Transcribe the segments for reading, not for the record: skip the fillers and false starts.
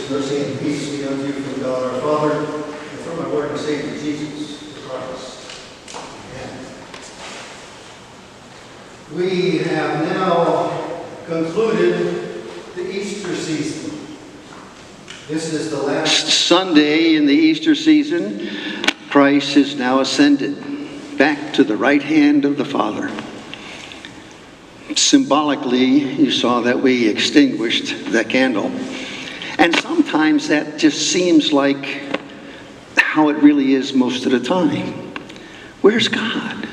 Mercy and peace be unto you from God our Father, and from our Lord and Savior Jesus Christ. Amen. We have now concluded the Easter season. This is the last Sunday in the Easter season. Christ is now ascended back to the right hand of the Father. Symbolically, you saw that we extinguished the candle. And sometimes that just seems like how it really is most of the time. Where's God?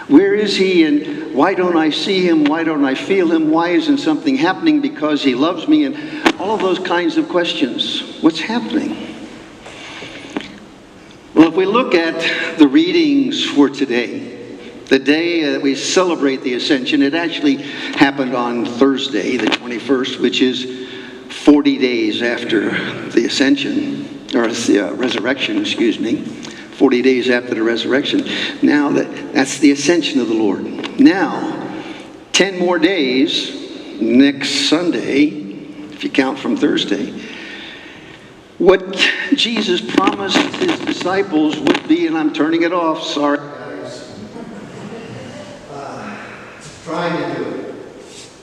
Where is He? And why don't I see Him? Why don't I feel Him? Why isn't something happening because He loves me? And all of those kinds of questions. What's happening? Well, if we look at the readings for today, the day that we celebrate the Ascension, it actually happened on Thursday, the 21st, which is 40 days after the Ascension, or the resurrection, 40 days after the resurrection. Now that's the Ascension of the Lord. Now, 10 more days, next Sunday, if you count from Thursday, what Jesus promised His disciples would be, and I'm turning it off, sorry. Trying to do it.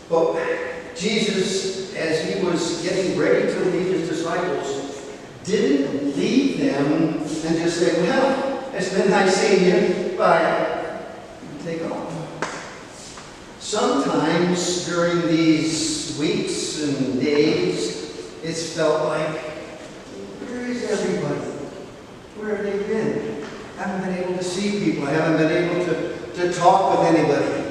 But Jesus, as He was getting ready to leave His disciples, didn't leave them and just say, well, it's been nice seeing you, bye, and take off. Sometimes during these weeks and days, it's felt like, where is everybody? Where have they been? I haven't been able to see people. I haven't been able to talk with anybody.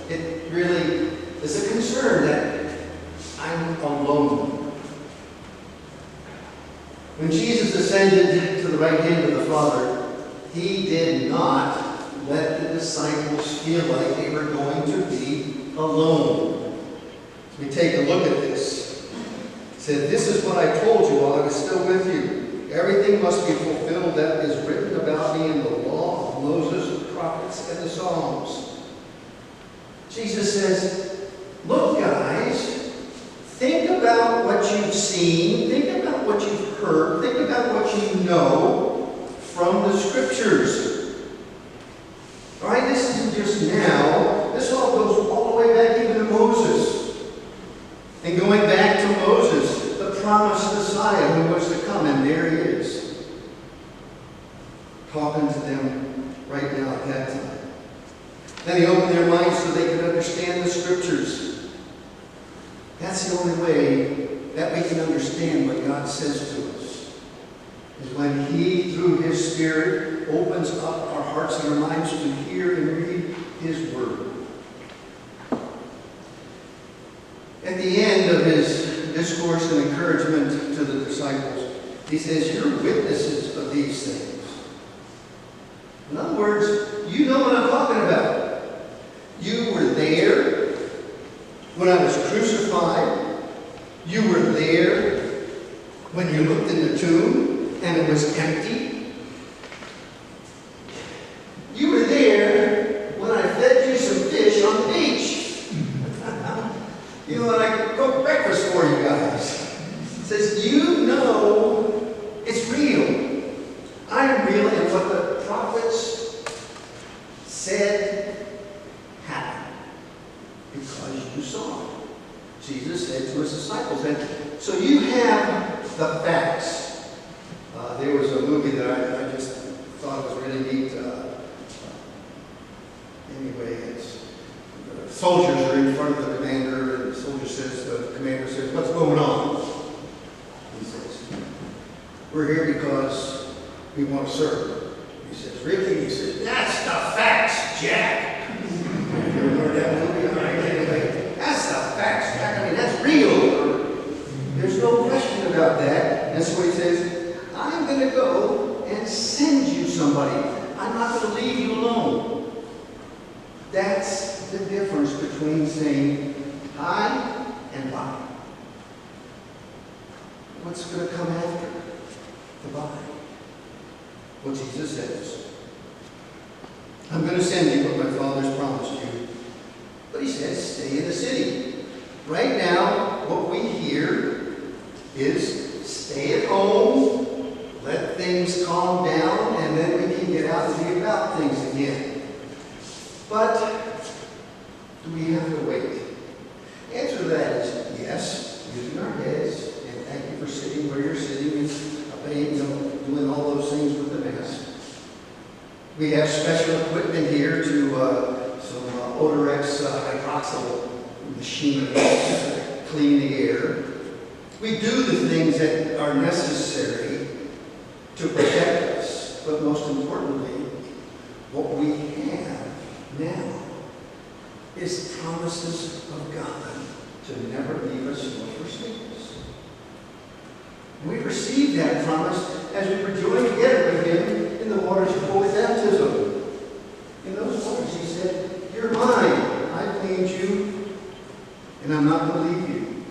It really is a concern that I'm alone. When Jesus ascended to the right hand of the Father, He did not let the disciples feel like they were going to be alone. We take a look at this. It said, "This is what I told you while I was still with you. Everything must be fulfilled that is written about me in the law of Moses, the prophets, and the Psalms." Jesus says, look, guys, think about what you've seen, think about what you've heard, think about what you know from the Scriptures. All right, this isn't just now. This all goes all the way back even to Moses. And going back to Moses, the promised Messiah who was to come, and there He is, talking to them right now at that time. Then He opened their minds so they could understand the Scriptures. That's the only way that we can understand what God says to us, is when He, through His Spirit, opens up our hearts and our minds to hear and read His Word. At the end of His discourse and encouragement to the disciples, He says, "You're witnesses of these things." In other words, you know what I'm talking about. You were there when I was crucified. You were there when you looked in the tomb and it was empty. You were there when I fed you some fish on the beach. You know, when I cooked breakfast for you guys. It says, you know it's real. I'm real, and what the prophets said happened because you saw it. Jesus said to His disciples. And so you have the facts. There was a movie that I just thought was really neat. Anyway, it's the soldiers are in front of the commander, and the commander says, "What's going on?" He says, "We're here because we want to serve." He says, "Really?" He says, "That's the facts, Jack." You ever heard that movie? All right, anyway, that's the facts, Jack. I mean, that's real. There's no question about that. And so He says, "I'm going to go and send you somebody. I'm not going to leave you alone." That's the difference between saying hi and bye. What's going to come after the bye? Well, Jesus says, "I'm going to send you what my Father's promised you." But He says, stay in the city. Right now, what we hear is stay at home, let things calm down, and then we can get out and be about things again. But do we have to wait? The answer to that is yes, using our heads, and thank you for sitting where you're sitting and obeying, doing all those things with the mask. We have special equipment here to some Odorex hydroxyl machine to clean the air. We do the things that are necessary to protect us, but most importantly, what we have now is promises of God to never leave us nor forsake us. And we received that promise as we were joined together with Him in the waters of holy baptism. In those waters, He said, "You're mine. I cleaned you, and I'm not going to leave you."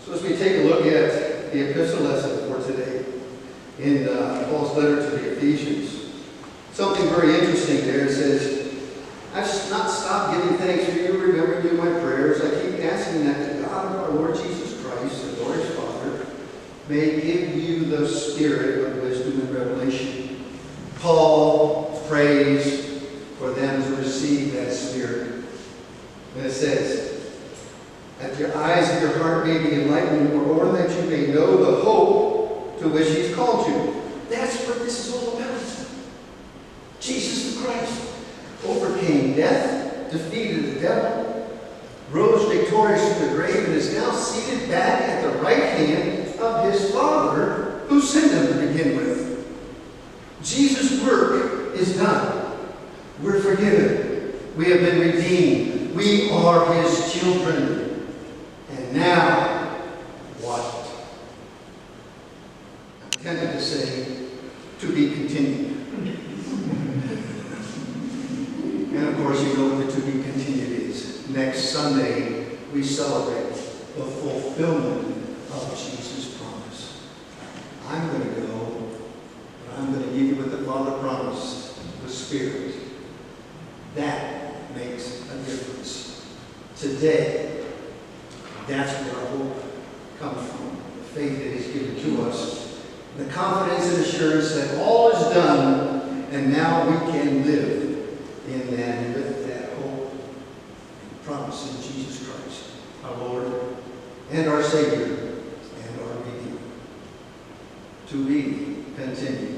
So as we take a look at the epistle lesson for today in Paul's letter to the Ephesians, something very interesting there. It says, "I've not stopped giving thanks for you, remembering you in my prayers. I keep asking that the God of our Lord Jesus Christ, the glorious Father, may give you the spirit of wisdom and revelation." Paul prays for them to receive that spirit. And it says, "That your eyes of your heart may be enlightened, in order that you may know the hope to which He's called you." That's what this is all about. Jesus the Christ overcame death, defeated the devil, rose victorious from the grave, and is now seated back at the right hand of His Father, who sent Him to begin with. Jesus' work is done. We're forgiven. We have been redeemed. We are His children. And now, what? I'm tempted to say, to be continued. And of course, you know what the to be continued is. Next Sunday, we celebrate the fulfillment of Jesus' promise. I'm going to go, but I'm going to give you what the Father promised, the Spirit. That makes a difference. Today, that's where our hope comes from. The faith that is given to us. The confidence and assurance that all is done, and now we can live in that and with that hope and promise in Jesus Christ, our Lord and our Savior and our Redeemer. To be continued.